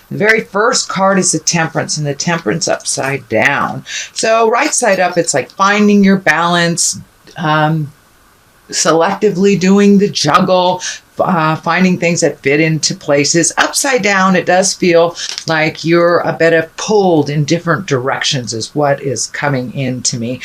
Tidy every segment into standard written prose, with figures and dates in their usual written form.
The very first card is the Temperance, and the Temperance upside down. So right side up, it's like finding your balance, selectively doing the juggle, finding things that fit into places. Upside down, it does feel like you're a bit of pulled in different directions is what is coming into me.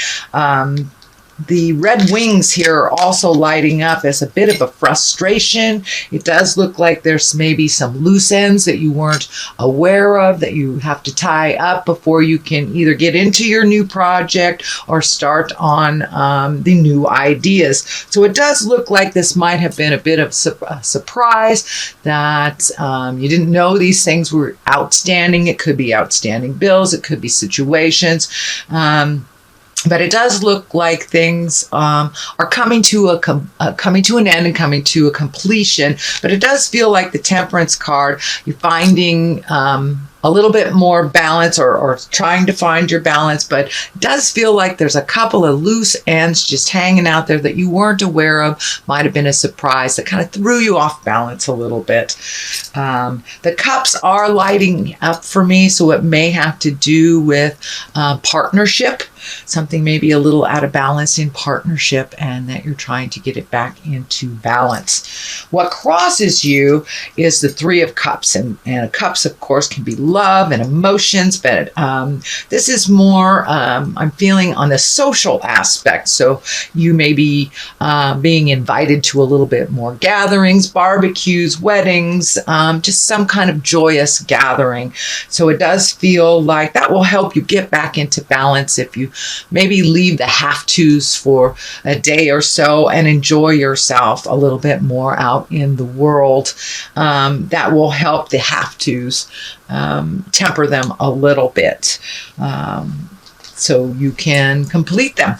The red wings here are also lighting up as a bit of a frustration. It does look like there's maybe some loose ends that you weren't aware of that you have to tie up before you can either get into your new project or start on the new ideas. So it does look like this might have been a bit of a surprise that you didn't know these things were outstanding. It could be outstanding bills. It could be situations. But it does look like things are coming to an end and coming to a completion. But it does feel like the Temperance card, you're finding a little bit more balance or trying to find your balance. But it does feel like there's a couple of loose ends just hanging out there that you weren't aware of. Might have been a surprise that kind of threw you off balance a little bit. The cups are lighting up for me, so it may have to do with partnership. Something maybe a little out of balance in partnership and that you're trying to get it back into balance. What crosses you is the Three of Cups. And cups, of course, can be love and emotions, but this is more, I'm feeling on the social aspect. So you may be being invited to a little bit more gatherings, barbecues, weddings, just some kind of joyous gathering. So it does feel like that will help you get back into balance if you maybe leave the have-tos for a day or so and enjoy yourself a little bit more out in the world. That will help the have-tos temper them a little bit so you can complete them.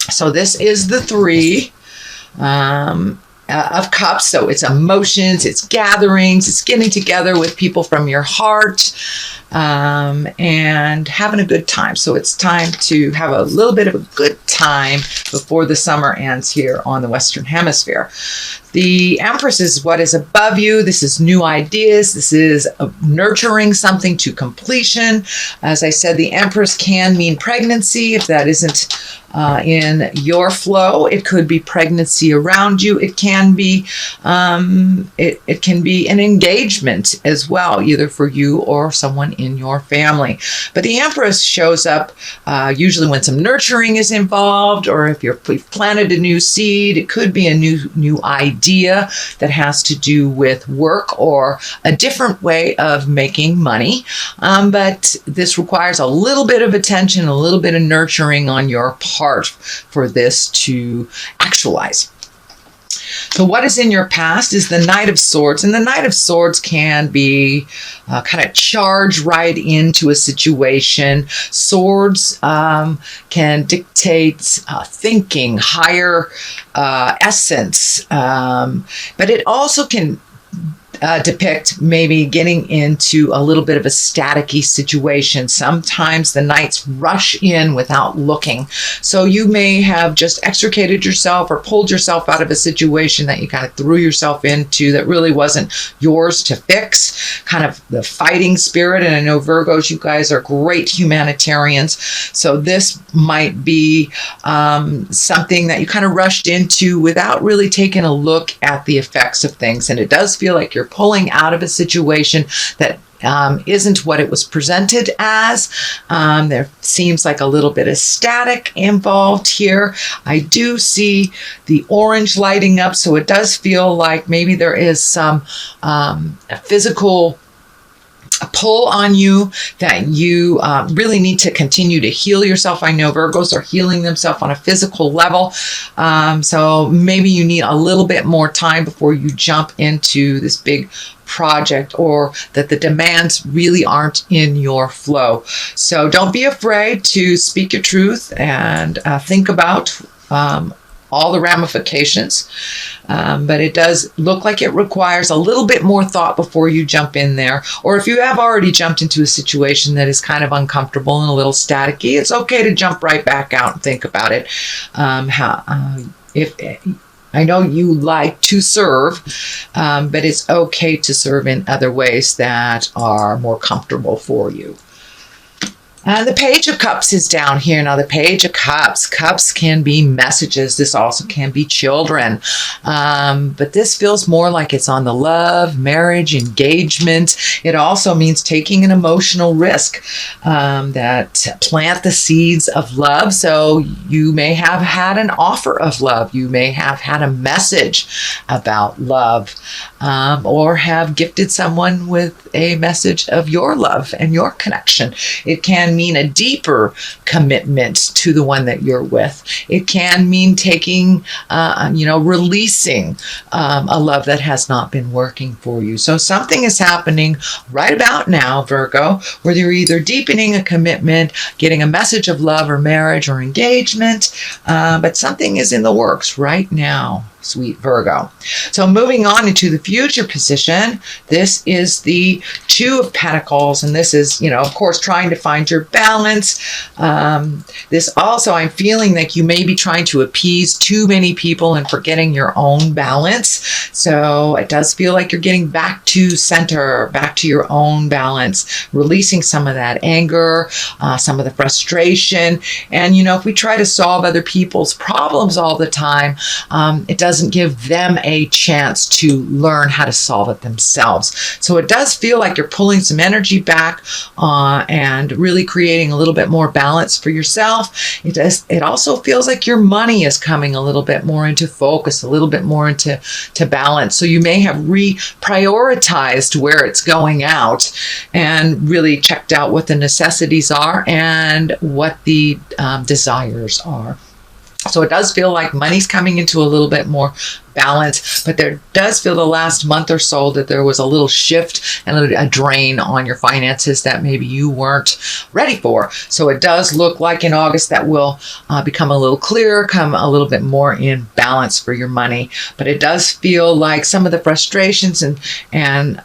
So this is the Three of Cups. So it's emotions, it's gatherings, it's getting together with people from your heart, and having a good time. So it's time to have a little bit of a good time before the summer ends here on the Western Hemisphere. The Empress is what is above you. This is new ideas. This is nurturing something to completion. As I said, the Empress can mean pregnancy if that isn't in your flow. It could be pregnancy around you. It can be it can be an engagement as well, either for you or someone in your family. But the Empress shows up usually when some nurturing is involved, or if you've planted a new seed. It could be a new idea that has to do with work or a different way of making money. But this requires a little bit of attention, a little bit of nurturing on your part for this to actualize. So what is in your past is the Knight of Swords, and the Knight of Swords can be kind of charged right into a situation. Swords can dictate thinking, higher essence, but it also can depict maybe getting into a little bit of a staticky situation. Sometimes the knights rush in without looking. So you may have just extricated yourself or pulled yourself out of a situation that you kind of threw yourself into that really wasn't yours to fix. Kind of the fighting spirit. And I know Virgos, you guys are great humanitarians. So this might be something that you kind of rushed into without really taking a look at the effects of things. And it does feel like you're pulling out of a situation that isn't what it was presented as. There seems like a little bit of static involved here. I do see the orange lighting up, so it does feel like maybe there is some physical pull on you that you really need to continue to heal yourself. I know Virgos are healing themselves on a physical level. So maybe you need a little bit more time before you jump into this big project, or that the demands really aren't in your flow. So don't be afraid to speak your truth and think about all the ramifications. But it does look like it requires a little bit more thought before you jump in there. Or if you have already jumped into a situation that is kind of uncomfortable and a little staticky, it's okay to jump right back out and think about it. I know you like to serve, but it's okay to serve in other ways that are more comfortable for you. The Page of Cups is down here. Now, the Page of Cups. Cups can be messages. This also can be children. But this feels more like it's on the love, marriage, engagement. It also means taking an emotional risk that plant the seeds of love. So you may have had an offer of love. You may have had a message about love, or have gifted someone with a message of your love and your connection. It can mean a deeper commitment to the one that you're with. It can mean taking, releasing a love that has not been working for you. So something is happening right about now, Virgo, where you're either deepening a commitment, getting a message of love or marriage or engagement, but something is in the works right now, sweet Virgo. So moving on into the future position, this is the Two of Pentacles, and this is, of course, trying to find your balance. This also, I'm feeling like you may be trying to appease too many people and forgetting your own balance. So it does feel like you're getting back to center, back to your own balance, releasing some of that anger, some of the frustration. And, if we try to solve other people's problems all the time, it doesn't give them a chance to learn how to solve it themselves. So it does feel like you're pulling some energy back and really creating a little bit more balance for yourself. It also feels like your money is coming a little bit more into focus, a little bit more into balance. So you may have reprioritized where it's going out and really checked out what the necessities are and what the desires are. So it does feel like money's coming into a little bit more balance, but there does feel the last month or so that there was a little shift and a drain on your finances that maybe you weren't ready for. So it does look like in August that will become a little clearer, come a little bit more in balance for your money. But it does feel like some of the frustrations and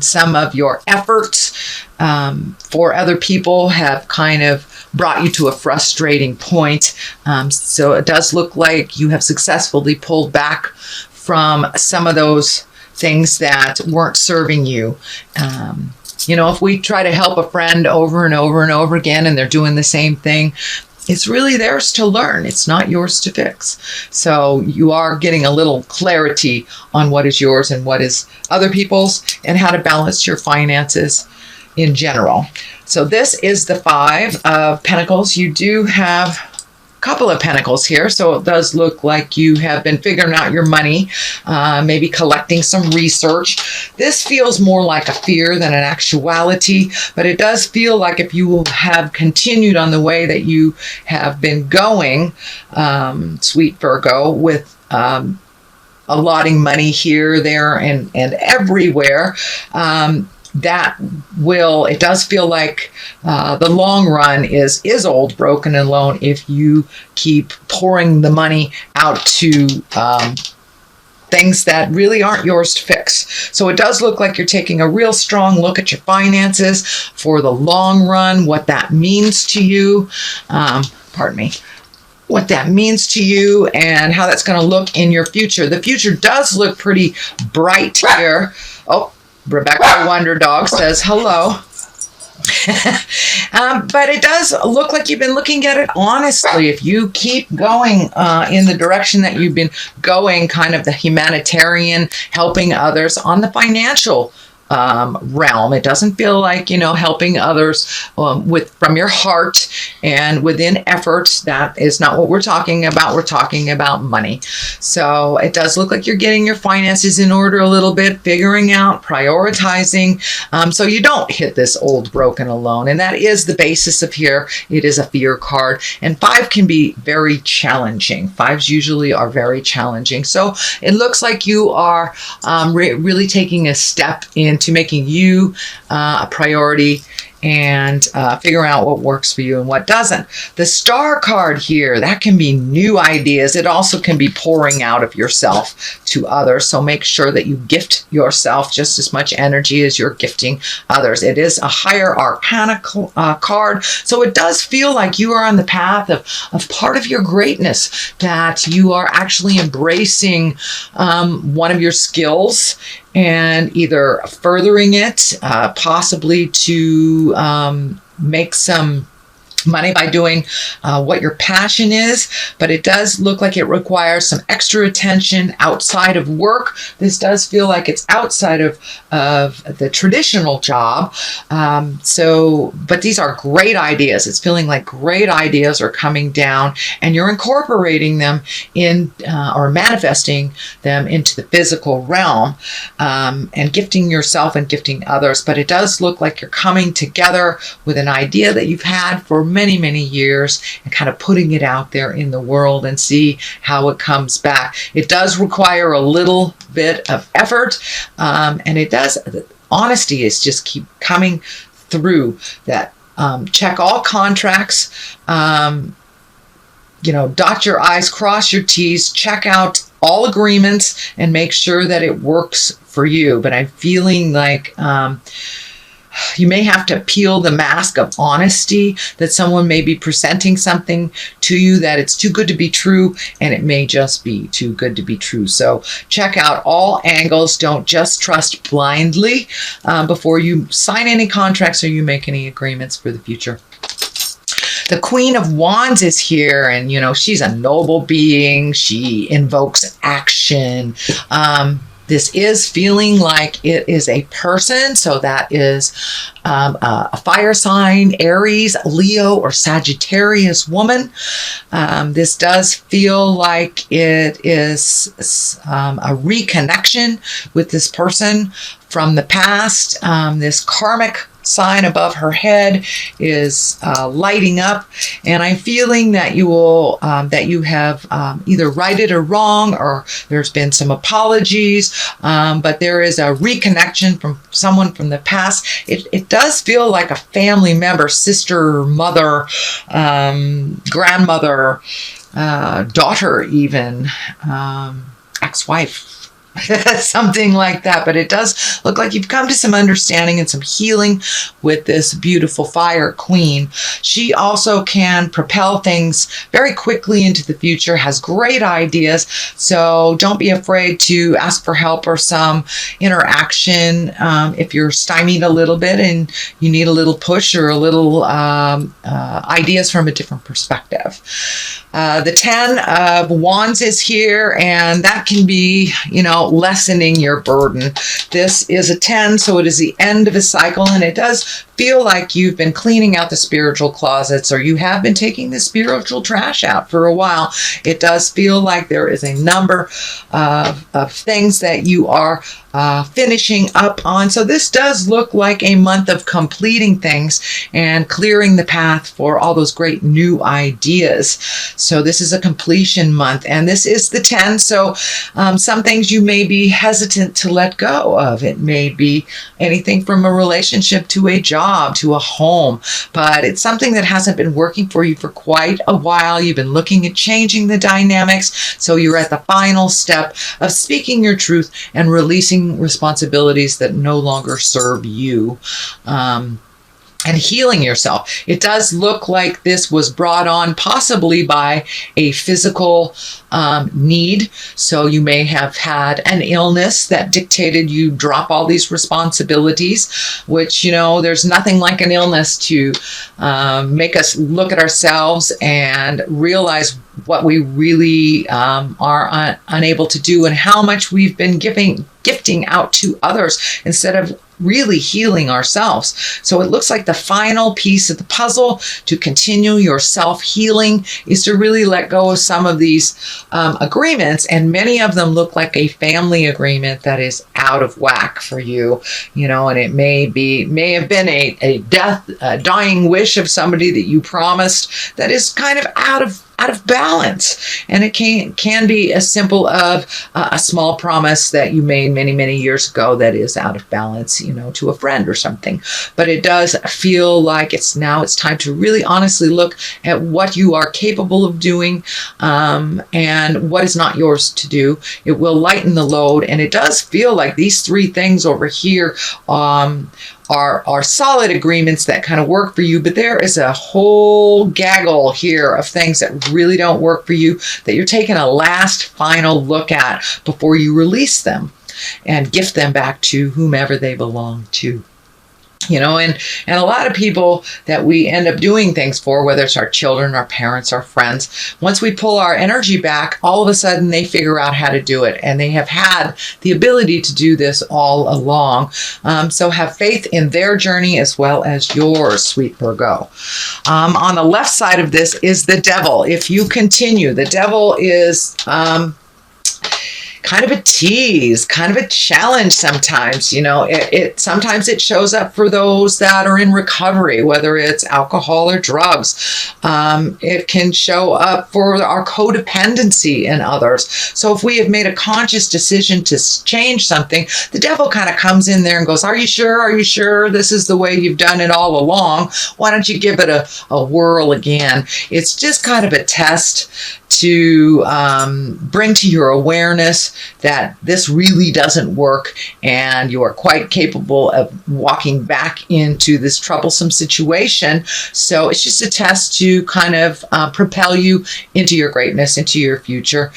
some of your efforts for other people have kind of brought you to a frustrating point. So it does look like you have successfully pulled back from some of those things that weren't serving you. If we try to help a friend over and over and over again and they're doing the same thing, it's really theirs to learn. It's not yours to fix. So you are getting a little clarity on what is yours and what is other people's and how to balance your finances in general. So this is the Five of Pentacles. You do have a couple of Pentacles here, so it does look like you have been figuring out your money, maybe collecting some research. This feels more like a fear than an actuality, but it does feel like if you have continued on the way that you have been going, sweet Virgo, with allotting money here, there, and everywhere, it does feel like the long run is old, broken, and alone if you keep pouring the money out to things that really aren't yours to fix. So it does look like you're taking a real strong look at your finances for the long run, what that means to you. What that means to you and how that's going to look in your future. The future does look pretty bright here. Oh, Rebecca Wonder Dog says hello. But it does look like you've been looking at it honestly. If you keep going in the direction that you've been going, kind of the humanitarian, helping others on the financial realm. It doesn't feel like, helping others from your heart and within efforts. That is not what we're talking about. We're talking about money. So it does look like you're getting your finances in order a little bit, figuring out, prioritizing, so you don't hit this old, broken, alone. And that is the basis of here. It is a fear card. And 5 can be very challenging. 5s usually are very challenging. So it looks like you are really taking a step into making you a priority and figuring out what works for you and what doesn't. The Star card here, that can be new ideas. It also can be pouring out of yourself to others. So make sure that you gift yourself just as much energy as you're gifting others. It is a higher arcana card. So it does feel like you are on the path of part of your greatness, that you are actually embracing one of your skills and either furthering it, possibly to make some money by doing what your passion is, but it does look like it requires some extra attention outside of work. This does feel like it's outside of the traditional job. But these are great ideas. It's feeling like great ideas are coming down, and you're incorporating them in or manifesting them into the physical realm, and gifting yourself and gifting others. But it does look like you're coming together with an idea that you've had for many years and kind of putting it out there in the world and see how it comes back. It does require a little bit of effort, and it does. Honesty is just keep coming through that. Check all contracts, dot your I's, cross your T's, check out all agreements and make sure that it works for you. But I'm feeling like you may have to peel the mask of honesty, that someone may be presenting something to you that it's too good to be true, and it may just be too good to be true. So check out all angles. Don't just trust blindly before you sign any contracts or you make any agreements for the future. The Queen of Wands is here, and she's a noble being. She invokes action. This is feeling like it is a person, so that is a fire sign, Aries, Leo, or Sagittarius woman. This does feel like it is a reconnection with this person from the past. This karmic sign above her head is lighting up, and I'm feeling that you will that you have either righted or wrong, or there's been some apologies, but there is a reconnection from someone from the past. It does feel like a family member, sister, mother, grandmother, daughter, even ex-wife. Something like that. But it does look like you've come to some understanding and some healing with this beautiful fire queen. She also can propel things very quickly into the future, has great ideas. So don't be afraid to ask for help or some interaction if you're stymied a little bit and you need a little push or a little ideas from a different perspective. The 10 of Wands is here, and that can be, lessening your burden. This is a 10, so it is the end of a cycle, and it does feel like you've been cleaning out the spiritual closets, or you have been taking the spiritual trash out for a while. It does feel like there is a number of things that you are finishing up on. So this does look like a month of completing things and clearing the path for all those great new ideas. So this is a completion month, and this is the 10. So some things you may be hesitant to let go of. It may be anything from a relationship to a job to a home, but it's something that hasn't been working for you for quite a while. You've been looking at changing the dynamics. So you're at the final step of speaking your truth and releasing responsibilities that no longer serve you. And healing yourself. It does look like this was brought on possibly by a physical need. So you may have had an illness that dictated you drop all these responsibilities, which, there's nothing like an illness to make us look at ourselves and realize what we really are unable to do and how much we've been gifting out to others instead of really healing ourselves. So it looks like the final piece of the puzzle to continue your self-healing is to really let go of some of these agreements, and many of them look like a family agreement that is out of whack for you, and it may have been a dying wish of somebody that you promised that is kind of out of out of balance. And it can be as simple of a small promise that you made many, many years ago that is out of balance, to a friend or something. But it does feel like it's time to really honestly look at what you are capable of doing, and what is not yours to do. It will lighten the load. And it does feel like these three things over here are solid agreements that kind of work for you, but there is a whole gaggle here of things that really don't work for you that you're taking a last final look at before you release them and gift them back to whomever they belong to. And a lot of people that we end up doing things for, whether it's our children, our parents, our friends, once we pull our energy back, all of a sudden they figure out how to do it. And they have had the ability to do this all along. So have faith in their journey as well as yours, sweet Virgo. On the left side of this is the devil. If you continue, the devil is kind of a tease, kind of a challenge sometimes. Sometimes it shows up for those that are in recovery, whether it's alcohol or drugs. It can show up for our codependency in others. So if we have made a conscious decision to change something, the devil kind of comes in there and goes, are you sure? Are you sure this is the way you've done it all along? Why don't you give it a whirl again? It's just kind of a test to bring to your awareness that this really doesn't work, and you are quite capable of walking back into this troublesome situation. So it's just a test to kind of propel you into your greatness, into your future.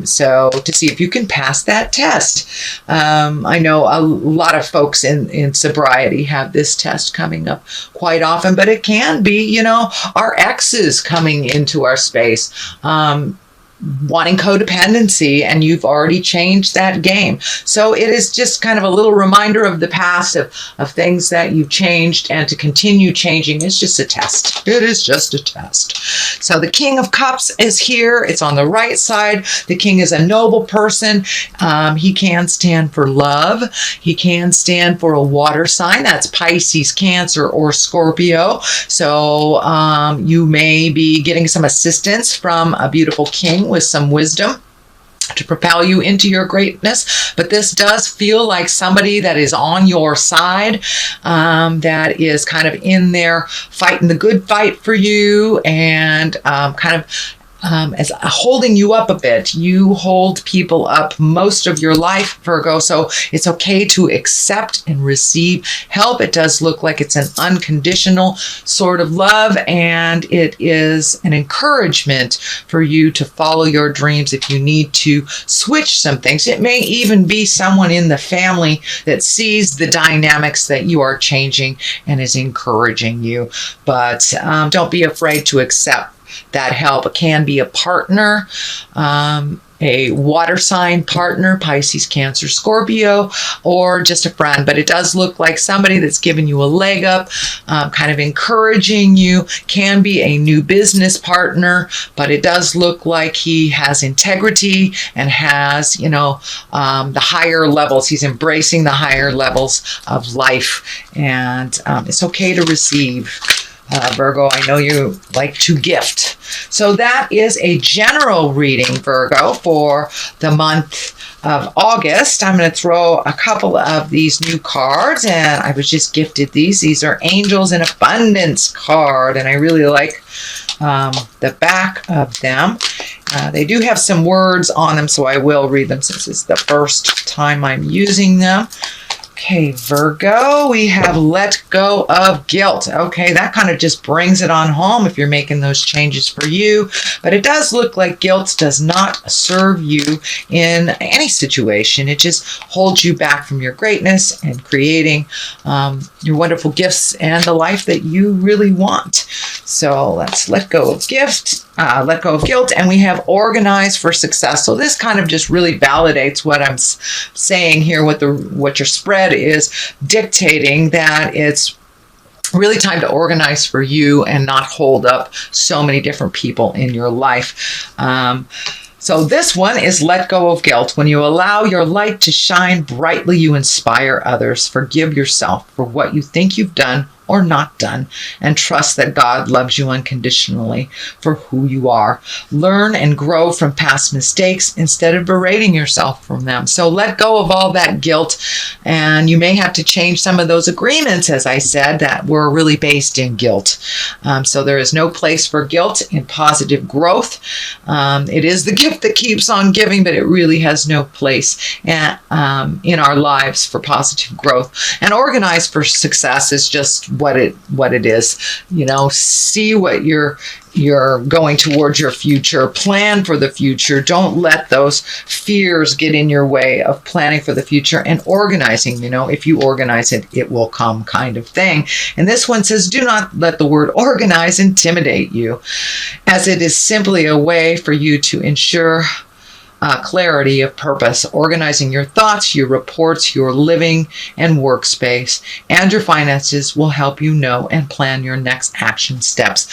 So to see if you can pass that test. I know a lot of folks in sobriety have this test coming up quite often, but it can be, our exes coming into our space. Wanting codependency, and you've already changed that game. So it is just kind of a little reminder of the past, of things that you've changed, and to continue changing is just a test. It is just a test. So the King of Cups is here. It's on the right side. The King is a noble person. He can stand for love. He can stand for a water sign. That's Pisces, Cancer, or Scorpio. So you may be getting some assistance from a beautiful king with some wisdom to propel you into your greatness. But this does feel like somebody that is on your side, that is kind of in there fighting the good fight for you, and kind of as holding you up a bit. You hold people up most of your life, Virgo, so it's okay to accept and receive help. It does look like it's an unconditional sort of love, and it is an encouragement for you to follow your dreams if you need to switch some things. It may even be someone in the family that sees the dynamics that you are changing and is encouraging you. But don't be afraid to accept that help. It can be a partner, a water sign partner, Pisces, Cancer, Scorpio, or just a friend. But it does look like somebody that's giving you a leg up, kind of encouraging you. Can be a new business partner, but it does look like he has integrity and has, the higher levels. He's embracing the higher levels of life, and it's okay to receive. Virgo, I know you like to gift. So that is a general reading, Virgo, for the month of August. I'm going to throw a couple of these new cards, and I was just gifted these. These are Angels in Abundance card, and I really like the back of them. They do have some words on them, so I will read them since it's the first time I'm using them. Okay, Virgo, we have let go of guilt. Okay, that kind of just brings it on home if you're making those changes for you. But it does look like guilt does not serve you in any situation. It just holds you back from your greatness and creating your wonderful gifts and the life that you really want. So let's let go of let go of guilt, and we have organize for success. So this kind of just really validates what I'm saying here, what your spread is dictating, that it's really time to organize for you and not hold up so many different people in your life. So this one is let go of guilt. When you allow your light to shine brightly, you inspire others. Forgive yourself for what you think you've done or not done, and trust that God loves you unconditionally for who you are. Learn and grow from past mistakes instead of berating yourself from them. So let go of all that guilt, and you may have to change some of those agreements, as I said, that were really based in guilt. So there is no place for guilt in positive growth. It is the gift that keeps on giving, but it really has no place in our lives for positive growth. And organized for success is just what it is. See what you're going towards your future. Plan for the future. Don't let those fears get in your way of planning for the future and organizing. If you organize it, it will come kind of thing. And this one says, do not let the word organize intimidate you, as it is simply a way for you to ensure clarity of purpose. Organizing your thoughts, your reports, your living and workspace, and your finances will help you know and plan your next action steps.